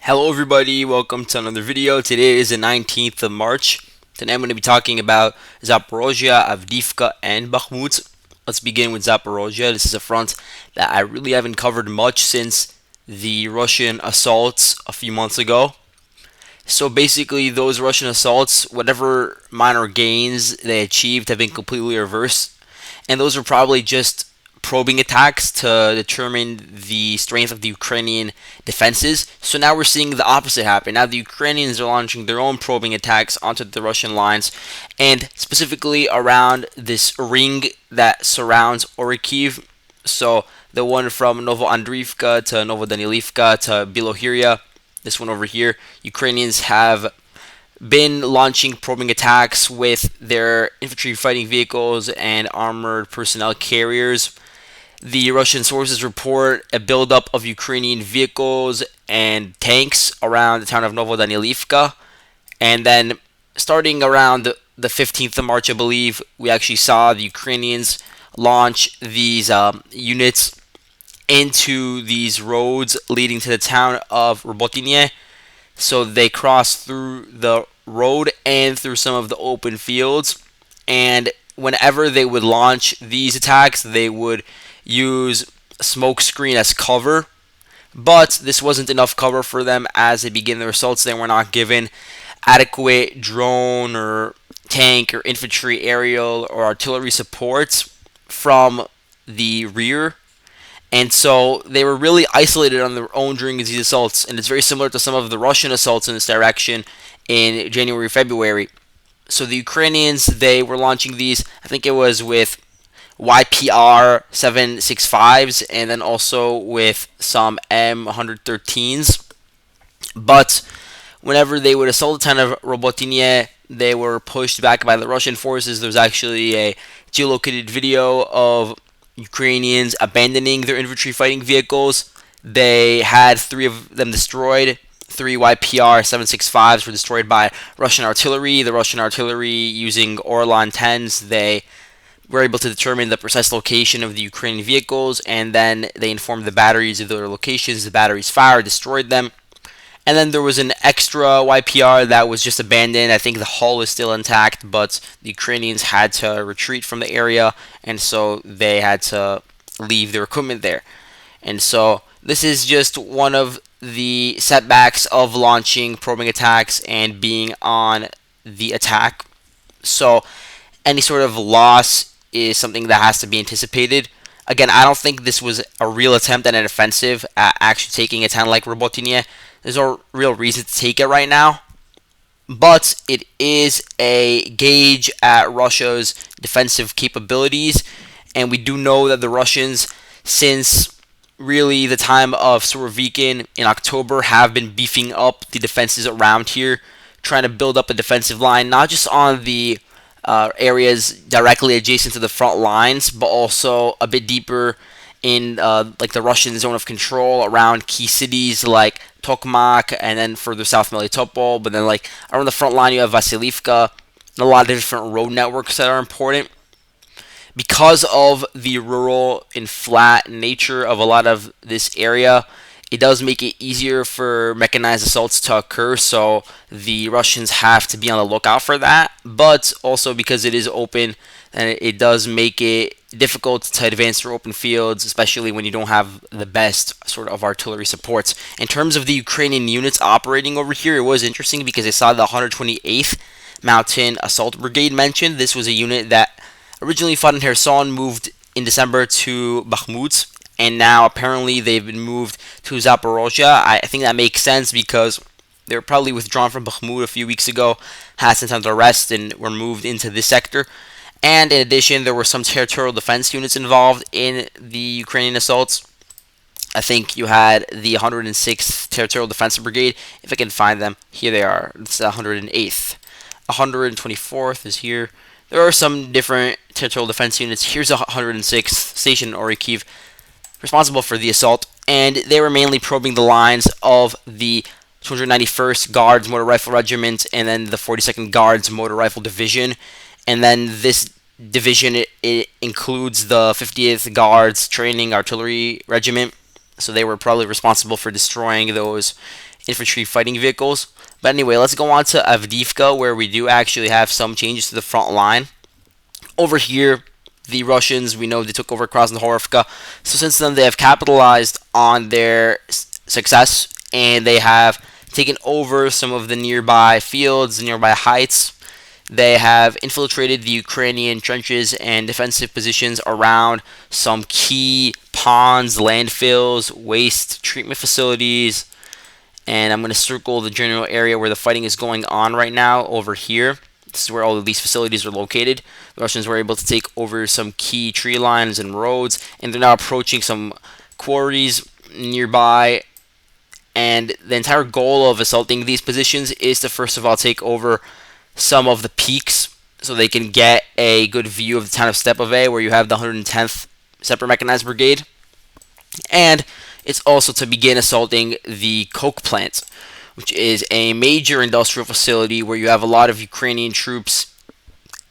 Hello everybody, welcome to another video. Today is the 19th of March. Today I'm going to be talking about Zaporizhzhia, Avdiivka, and Bakhmut. Let's begin with Zaporizhzhia. This is a front that I really haven't covered much since the Russian assaults a few months ago. So basically, those Russian assaults, whatever minor gains they achieved, have been completely reversed. And those are probably just probing attacks to determine the strength of the Ukrainian defenses. So now we're seeing the opposite happen. Now the Ukrainians are launching their own probing attacks onto the Russian lines, and specifically around this ring that surrounds Orikhiv. So the one from Avdiivka to Novodanilivka to Bilohirya, this one over here, Ukrainians have been launching probing attacks with their infantry fighting vehicles and armored personnel carriers. The Russian sources report a buildup of Ukrainian vehicles and tanks around the town of Novodanilivka. And then, starting around the 15th of March, I believe, we actually saw the Ukrainians launch these units into these roads leading to the town of Robotyne. So they crossed through the road and through some of the open fields. And whenever they would launch these attacks, they would use smoke screen as cover. But this wasn't enough cover for them as they began their assaults. They were not given adequate drone or tank or infantry aerial or artillery supports from the rear, and so they were really isolated on their own during these assaults, and it's very similar to some of the Russian assaults in this direction in January, February. So the Ukrainians, they were launching these, I think it was with YPR 765s and then also with some M113s. But whenever they would assault the town of Robotyne, they were pushed back by the Russian forces. There's actually a geolocated video of Ukrainians abandoning their infantry fighting vehicles. They had three of them destroyed. Three YPR 765s were destroyed by Russian artillery. The Russian artillery, using Orlan 10s, they were able to determine the precise location of the Ukrainian vehicles, and then they informed the batteries of their locations. The batteries fired, destroyed them. And then there was an extra YPR that was just abandoned. I think the hull is still intact, but the Ukrainians had to retreat from the area, and so they had to leave their equipment there. And so this is just one of the setbacks of launching probing attacks and being on the attack. So any sort of loss is something that has to be anticipated. Again, I don't think this was a real attempt at an offensive at actually taking a town like Robotyne. There's no real reason to take it right now, but it is a gauge at Russia's defensive capabilities, and we do know that the Russians, since really the time of Surovikin in October, have been beefing up the defenses around here, trying to build up a defensive line, not just on the areas directly adjacent to the front lines, but also a bit deeper in like the Russian zone of control around key cities like Tokmak, and then further south Melitopol. But then like around the front line you have Vasilivka, and a lot of different road networks that are important. Because of the rural and flat nature of a lot of this area, it does make it easier for mechanized assaults to occur, so the Russians have to be on the lookout for that. But also because it is open, and it does make it difficult to advance through open fields, especially when you don't have the best sort of artillery supports. In terms of the Ukrainian units operating over here, it was interesting because I saw the 128th Mountain Assault Brigade mentioned. This was a unit that originally fought in Kherson, moved in December to Bakhmut, and now apparently they've been moved to Zaporizhzhia. I think that makes sense because they were probably withdrawn from Bakhmut a few weeks ago, had sent under arrest, and were moved into this sector. And in addition, there were some territorial defense units involved in the Ukrainian assaults. I think you had the 106th Territorial Defense Brigade. If I can find them, here they are. It's the 108th. 124th is here. There are some different territorial defense units. Here's a 106th station in Orikhiv, responsible for the assault, and they were mainly probing the lines of the 291st Guards Motor Rifle Regiment and then the 42nd Guards Motor Rifle Division. And then this division, it includes the 50th Guards Training Artillery Regiment. So they were probably responsible for destroying those infantry fighting vehicles. But anyway, let's go on to Avdiivka, where we do actually have some changes to the front line. Over here, the Russians, we know they took over Krasnohorivka. So since then, they have capitalized on their success, and they have taken over some of the nearby fields, nearby heights. They have infiltrated the Ukrainian trenches and defensive positions around some key ponds, landfills, waste treatment facilities, and I'm going to circle the general area where the fighting is going on right now over here. This is where all of these facilities are located. The Russians were able to take over some key tree lines and roads, and they're now approaching some quarries nearby. And the entire goal of assaulting these positions is to first of all take over some of the peaks so they can get a good view of the town of Stepove, where you have the 110th Separate Mechanized Brigade. And it's also to begin assaulting the coke plant, which is a major industrial facility where you have a lot of Ukrainian troops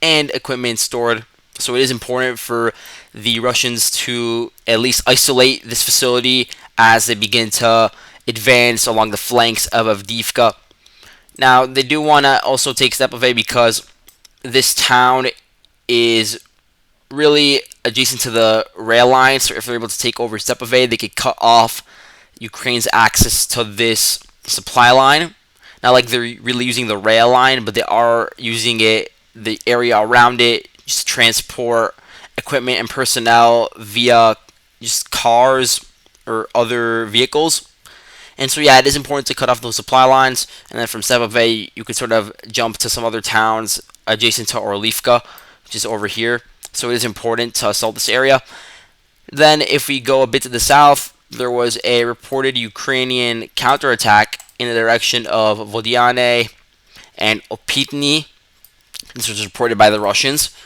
and equipment stored. So it is important for the Russians to at least isolate this facility as they begin to advance along the flanks of Avdiivka. Now, they do want to also take Stepove because this town is really adjacent to the rail line, so if they're able to take over Stepove, they could cut off Ukraine's access to this supply line. Not like they're really using the rail line, but they are using it, the area around it, just to transport equipment and personnel via just cars or other vehicles. And so, yeah, it is important to cut off those supply lines. And then from Stepove, you could sort of jump to some other towns adjacent to Orlivka, which is over here. So it is important to assault this area. Then, if we go a bit to the south, there was a reported Ukrainian counterattack in the direction of Vodiane and Opitny. This was reported by the Russians.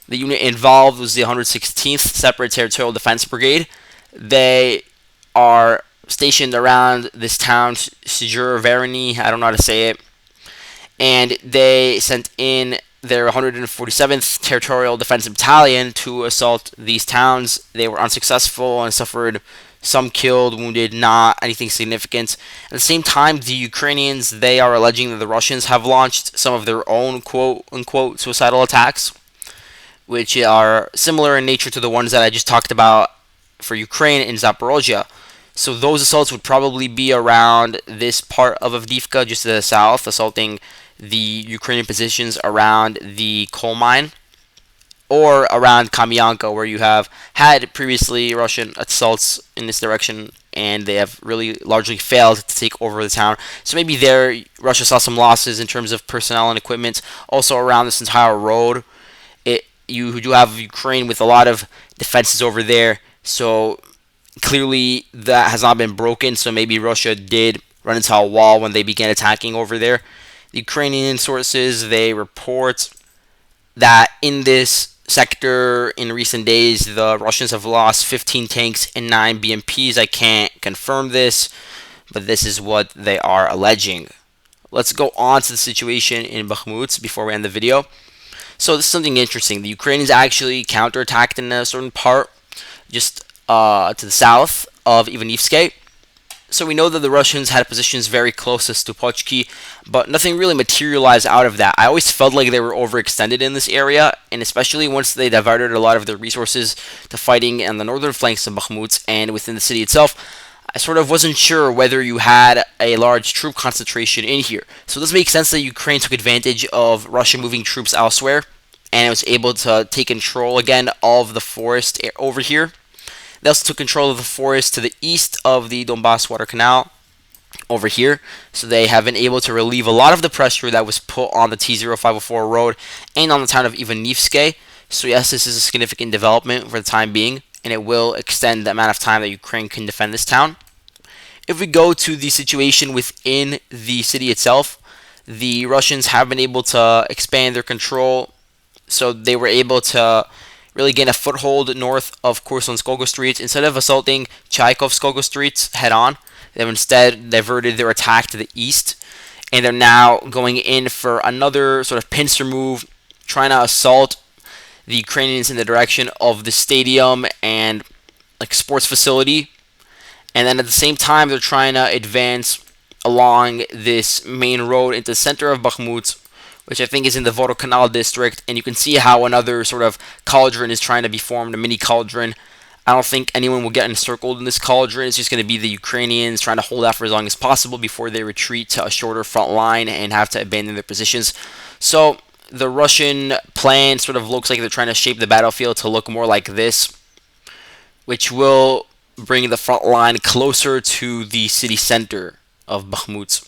The unit involved was the 116th Separate Territorial Defense Brigade. They are stationed around this town, Sjur I don't know how to say it. And they sent in their 147th Territorial Defense Battalion to assault these towns. They were unsuccessful and suffered some killed, wounded, not anything significant. At the same time, the Ukrainians, they are alleging that the Russians have launched some of their own quote-unquote suicidal attacks, which are similar in nature to the ones that I just talked about for Ukraine in Zaporizhzhia. So those assaults would probably be around this part of Avdiivka, just to the south, assaulting the Ukrainian positions around the coal mine, or around Kamyanka, where you have had previously Russian assaults in this direction, and they have really largely failed to take over the town. So maybe there, Russia saw some losses in terms of personnel and equipment. Also around this entire road, you do have Ukraine with a lot of defenses over there, so clearly that has not been broken, so maybe Russia did run into a wall when they began attacking over there. The Ukrainian sources, they report that in this sector in recent days, the Russians have lost 15 tanks and 9 BMPs. I can't confirm this, but this is what they are alleging. Let's go on to the situation in Bakhmut before we end the video. So this is something interesting. The Ukrainians actually counterattacked in a certain part, just to the south of Ivaniivske. So we know that the Russians had positions very close to Stupochki, but nothing really materialized out of that. I always felt like they were overextended in this area, and especially once they diverted a lot of their resources to fighting on the northern flanks of Bakhmut and within the city itself, I sort of wasn't sure whether you had a large troop concentration in here. So this makes sense that Ukraine took advantage of Russia moving troops elsewhere, and was able to take control again of the forest over here. They also took control of the forest to the east of the Donbass Water Canal over here. So they have been able to relieve a lot of the pressure that was put on the T0504 road and on the town of Ivaniivske. So yes, this is a significant development for the time being, and it will extend the amount of time that Ukraine can defend this town. If we go to the situation within the city itself, the Russians have been able to expand their control. So they were able to really gain a foothold north of Kursunskogo Street. Instead of assaulting Chaikovskogo Street head-on, they've instead diverted their attack to the east, and they're now going in for another sort of pincer move, trying to assault the Ukrainians in the direction of the stadium and like sports facility. And then at the same time, they're trying to advance along this main road into the center of Bakhmut, which I think is in the Vodokanal district, and you can see how another sort of cauldron is trying to be formed, a mini cauldron. I don't think anyone will get encircled in this cauldron. It's just going to be the Ukrainians trying to hold out for as long as possible before they retreat to a shorter front line and have to abandon their positions. So the Russian plan sort of looks like they're trying to shape the battlefield to look more like this, which will bring the front line closer to the city center of Bakhmut.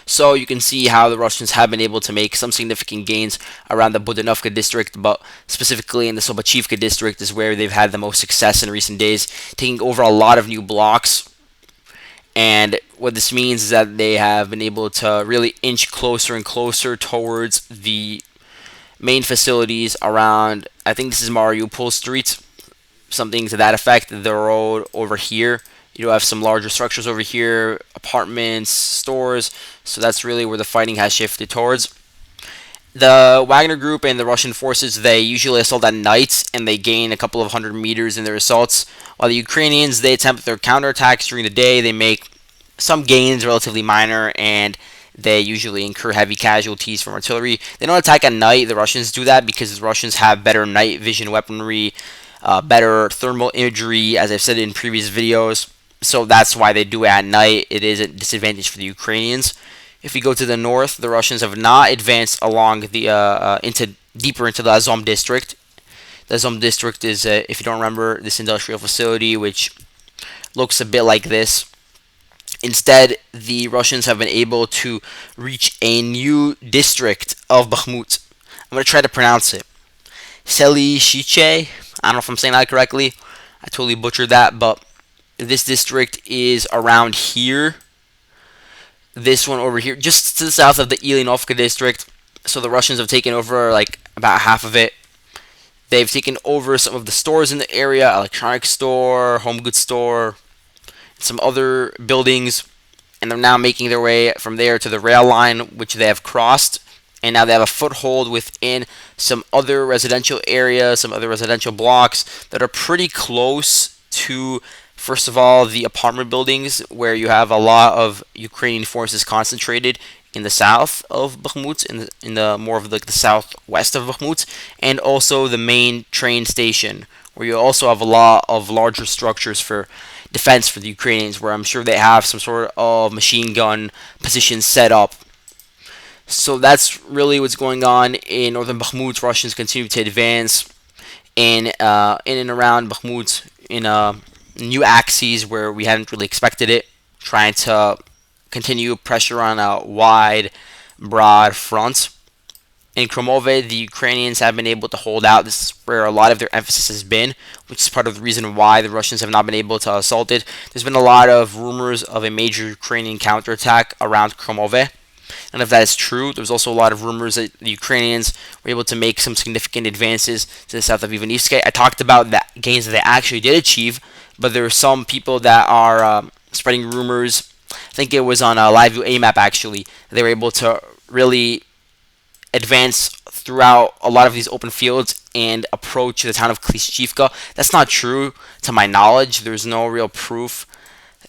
So you can see how the Russians have been able to make some significant gains around the Budanovka district, but specifically in the Zaporizhzhia district is where they've had the most success in recent days, taking over a lot of new blocks. And what this means is that they have been able to really inch closer and closer towards the main facilities around, I think this is Mariupol Street, something to that effect, the road over here. You have some larger structures over here, apartments, stores, so that's really where the fighting has shifted towards. The Wagner group and the Russian forces, they usually assault at night and they gain a couple of hundred meters in their assaults, while the Ukrainians, they attempt their counterattacks during the day. They make some gains, relatively minor, and they usually incur heavy casualties from artillery. They don't attack at night. The Russians do that because the Russians have better night vision weaponry, better thermal imagery, as I've said in previous videos. So that's why they do it at night. It is a disadvantage for the Ukrainians. If we go to the north, the Russians have not advanced along the deeper into the Azom district. The Azom district is, if you don't remember, this industrial facility which looks a bit like this. Instead, the Russians have been able to reach a new district of Bakhmut. I'm going to try to pronounce it. Selishiche. I don't know if I'm saying that correctly. I totally butchered that, but this district is around here. This one over here, just to the south of the Ilinovka district. So the Russians have taken over like about half of it. They've taken over some of the stores in the area, electronics store, home goods store, some other buildings, and they're now making their way from there to the rail line, which they have crossed. And now they have a foothold within some other residential areas, some other residential blocks that are pretty close to, first of all, the apartment buildings where you have a lot of Ukrainian forces concentrated in the south of Bakhmut, in the more of the southwest of Bakhmut, and also the main train station where you also have a lot of larger structures for defense for the Ukrainians, where I'm sure they have some sort of machine gun positions set up. So that's really what's going on in northern Bakhmut. Russians continue to advance in and around Bakhmut in new axes where we hadn't really expected it, trying to continue pressure on a wide, broad front. In Kromove, the Ukrainians have been able to hold out. This is where a lot of their emphasis has been, which is part of the reason why the Russians have not been able to assault it. There's been a lot of rumors of a major Ukrainian counterattack around Kromove. And if that is true, there's also a lot of rumors that the Ukrainians were able to make some significant advances to the south of Avdiivka. I talked about the gains that they actually did achieve, but there are some people that are spreading rumors. I think it was on LiveView AMAP actually. They were able to really advance throughout a lot of these open fields and approach the town of Klishchivka. That's not true to my knowledge. There's no real proof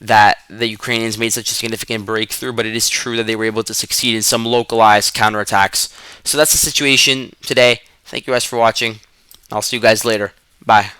that the Ukrainians made such a significant breakthrough, but it is true that they were able to succeed in some localized counterattacks. So that's the situation today. Thank you guys for watching. I'll see you guys later. Bye.